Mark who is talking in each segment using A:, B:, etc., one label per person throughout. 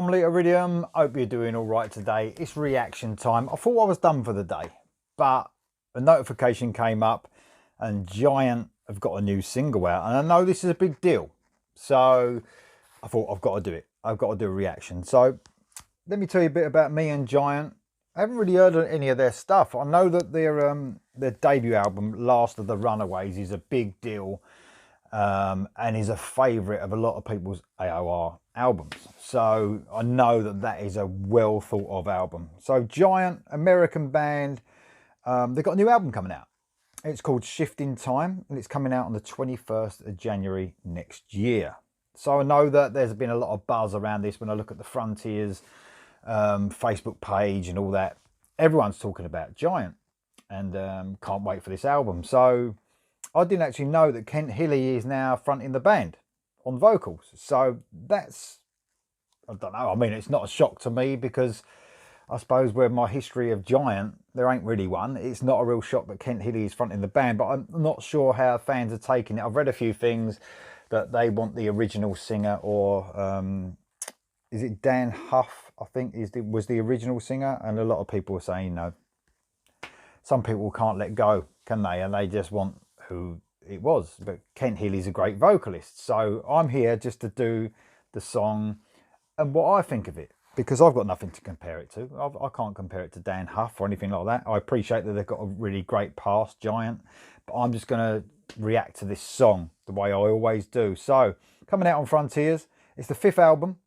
A: family, Iridium. Hope you're doing all right today. It's reaction time. I thought I was done for the day, but a notification came up and Giant have got a new single out. And I know this is a big deal. So I thought I've got to do it. I've got to do a reaction. So let me tell you a bit about me and Giant. I haven't really heard any of their stuff. I know that their debut album, Last of the Runaways, is a big deal. And is a favourite of a lot of people's AOR albums. So I know that that is a well thought of album. So Giant, American band, they've got a new album coming out. It's called Shifting Time, and it's coming out on the 21st of January next year. So I know that there's been a lot of buzz around this when I look at the Frontiers Facebook page and all that. Everyone's talking about Giant and can't wait for this album. So I didn't actually know that Kent Hilly is now fronting the band on vocals. So that's, I don't know, I mean, it's not a shock to me because I suppose with my history of Giant, there ain't really one. It's not a real shock that Kent Hilly is fronting the band, but I'm not sure how fans are taking it. I've read a few things that they want the original singer, or is it Dan Huff, I think was the original singer, and a lot of people are saying no. Some people can't let go, can they? And they just want who it was. But Kent Hilly's a great vocalist, so I'm here just to do the song and what I think of it, because I've got nothing to compare it to. I can't compare it to Dan Huff or anything like that. I appreciate that they've got a really great past, Giant, but I'm just going to react to this song the way I always do. So coming out on Frontiers, it's the 5th album.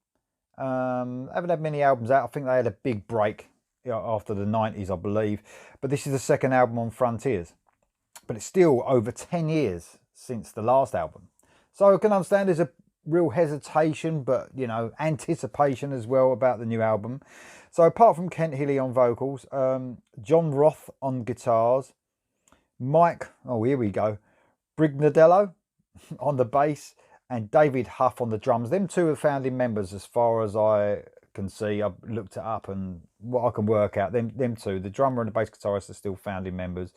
A: Haven't had many albums out. I think they had a big break, you know, after the 90s, I believe, but this is the 2nd album on Frontiers. But it's still over 10 years since the last album. So I can understand there's a real hesitation, but, you know, anticipation as well about the new album. So apart from Kent Hilly on vocals, John Roth on guitars, Mike, oh, here we go, Brignadello on the bass, and David Huff on the drums. Them two are founding members as far as I can see. I've looked it up and what I can work out, them two, the drummer and the bass guitarist, are still founding members.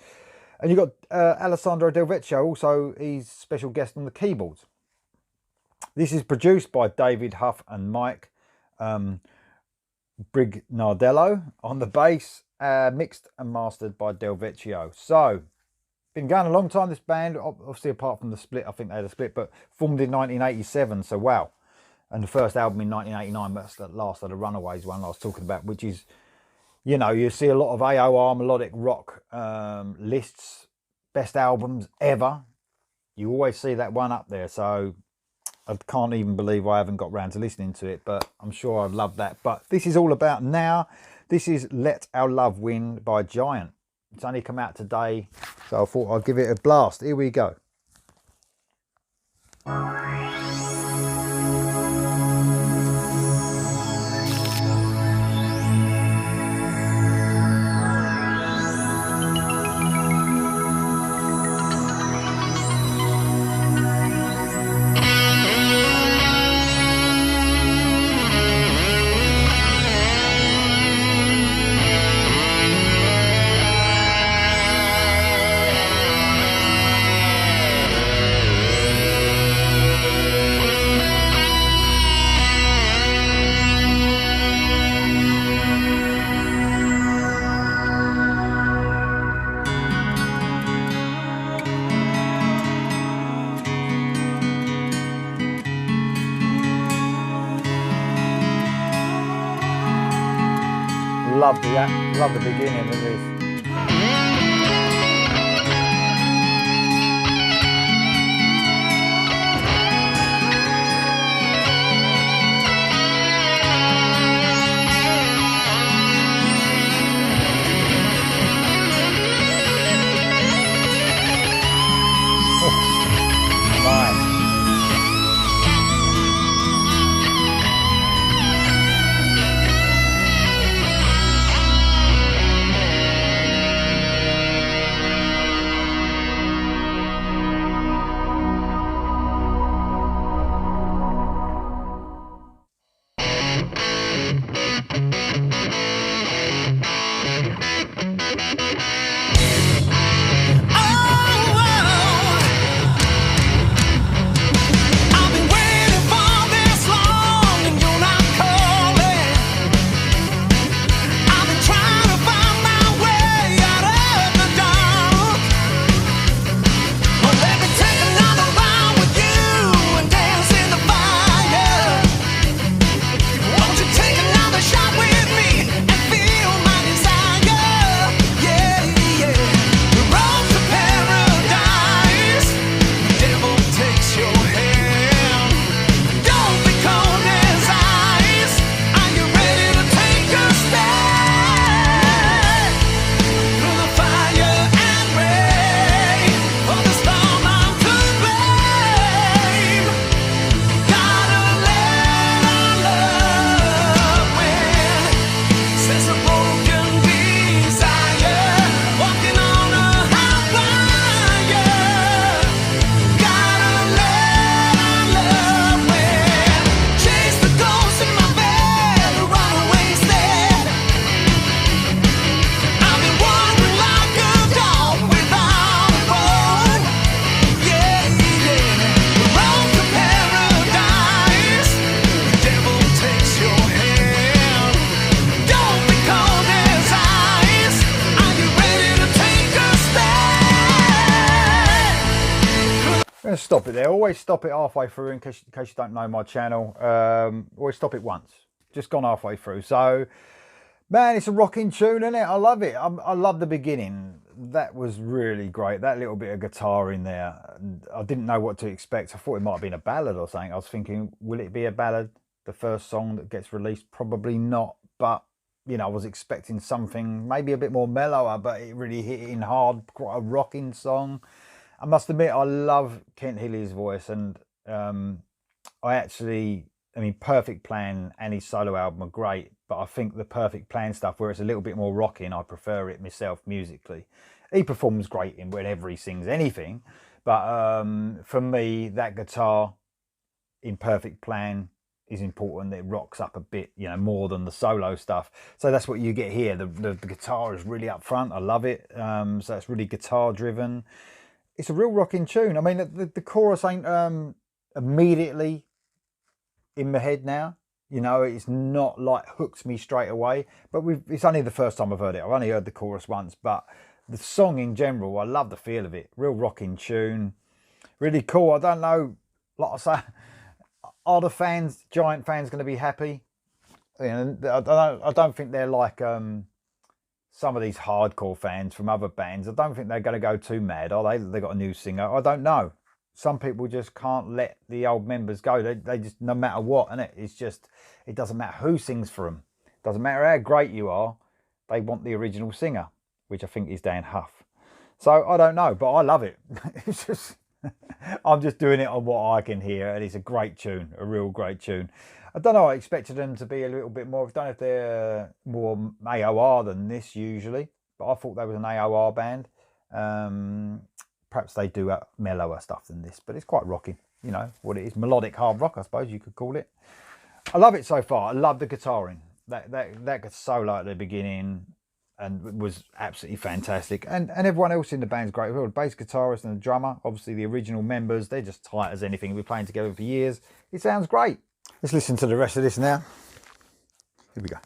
A: And you've got Alessandro Del Vecchio, also he's special guest on the keyboards. This is produced by David Huff and Mike Brignardello on the bass, mixed and mastered by Del Vecchio. So, been going a long time, this band, obviously apart from the split, I think they had a split, but formed in 1987, so wow. And the first album in 1989, that's the Last of the Runaways one I was talking about, which is, you know, you see a lot of AOR melodic rock lists, best albums ever. You always see that one up there. So I can't even believe I haven't got round to listening to it, but I'm sure I'd love that. But this is all about now. This is Let Our Love Win by Giant. It's only come out today, so I thought I'd give it a blast. Here we go. Love the beginning of this. going to stop it there. Always stop it halfway through in case you don't know my channel. Always stop it once. Just gone halfway through. So, man, it's a rocking tune, isn't it? I love it. I love the beginning. That was really great. That little bit of guitar in there. I didn't know what to expect. I thought it might have been a ballad or something. I was thinking, will it be a ballad? The first song that gets released? Probably not. But, you know, I was expecting something maybe a bit more mellower, but it really hit in hard. Quite a rocking song. I must admit, I love Kent Hilly's voice. And I mean, Perfect Plan and his solo album are great, but I think the Perfect Plan stuff, where it's a little bit more rocking, I prefer it myself musically. He performs great in whenever he sings anything, but for me, that guitar in Perfect Plan is important. It rocks up a bit, you know, more than the solo stuff. So that's what you get here. The guitar is really up front. I love it. So it's really guitar driven. It's a real rocking tune. I mean, the chorus ain't immediately in my head now, you know, it's not like hooks me straight away, but it's only the first time I've heard it. I've only heard the chorus once, but the song in general, I love the feel of it. Real rocking tune, really cool. I don't know, like I say, are the fans, Giant fans, going to be happy? You know, I don't think they're like some of these hardcore fans from other bands. I don't think they're going to go too mad, are they? They got a new singer. I don't know. Some people just can't let the old members go. They just, no matter what, innit? It's just, it doesn't matter who sings for them. Doesn't matter how great you are. They want the original singer, which I think is Dan Huff. So I don't know, but I love it. It's just, I'm just doing it on what I can hear, and it's a great tune, a real great tune. I don't know, I expected them to be a little bit more, I don't know if they're more AOR than this usually, but I thought they was an AOR band. Perhaps they do mellower stuff than this, but it's quite rocking, you know, what it is. Melodic hard rock, I suppose you could call it. I love it so far. I love the guitaring. That solo at the beginning and was absolutely fantastic. And everyone else in the band's great. The bass guitarist and the drummer, obviously the original members, they're just tight as anything. We've been playing together for years. It sounds great. Let's listen to the rest of this now. Here we go.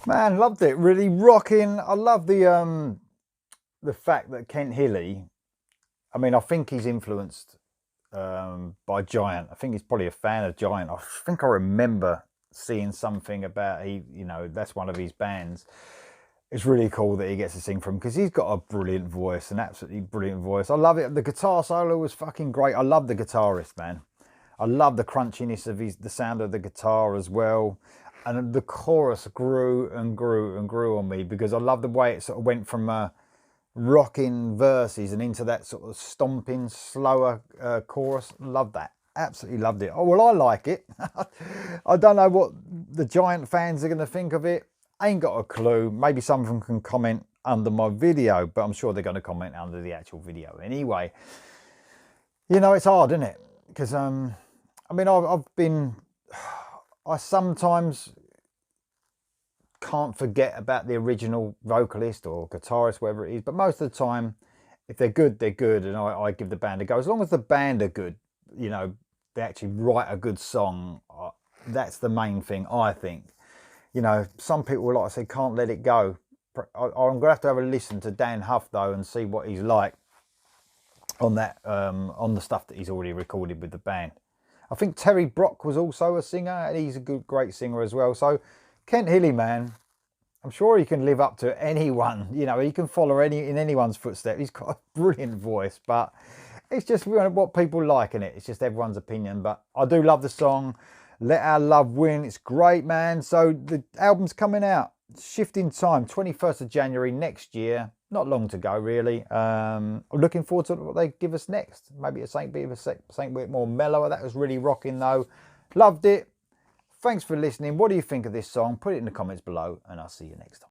A: Man, loved it. Really rocking. I love the fact that Kent Hilly, I mean, I think he's influenced by Giant. I think he's probably a fan of Giant. I think I remember seeing something about you know, that's one of his bands. it's really cool that he gets to sing from, because he's got a brilliant voice, an absolutely brilliant voice. I love it. The guitar solo was fucking great. I love the guitarist, man. I love the crunchiness of the sound of the guitar as well. And the chorus grew and grew and grew on me, because I love the way it sort of went from rocking verses and into that sort of stomping, slower chorus. Love that. Absolutely loved it. Oh, well, I like it. I don't know what the Giant fans are going to think of it. Ain't got a clue. Maybe some of them can comment under my video, but I'm sure they're going to comment under the actual video anyway. You know, it's hard, isn't it? Because, I mean, I sometimes can't forget about the original vocalist or guitarist, whatever it is, but most of the time, if they're good, they're good, and I give the band a go. As long as the band are good, you know, they actually write a good song, that's the main thing, I think. You know, some people, like I said, can't let it go. I'm going to have a listen to Dan Huff, though, and see what he's like on that, on the stuff that he's already recorded with the band. I think Terry Brock was also a singer, and he's a great singer as well. So Kent Hilly, man, I'm sure he can live up to anyone. You know, he can follow in anyone's footsteps. He's got a brilliant voice, but it's just what people like in it. It's just everyone's opinion. But I do love the song, Let Our Love Win. It's great, man. So the album's coming out. Shifting time, 21st of January next year. Not long to go, really. I'm looking forward to what they give us next. Maybe it's something a bit more mellow. That was really rocking, though. Loved it. Thanks for listening. What do you think of this song? Put it in the comments below, and I'll see you next time.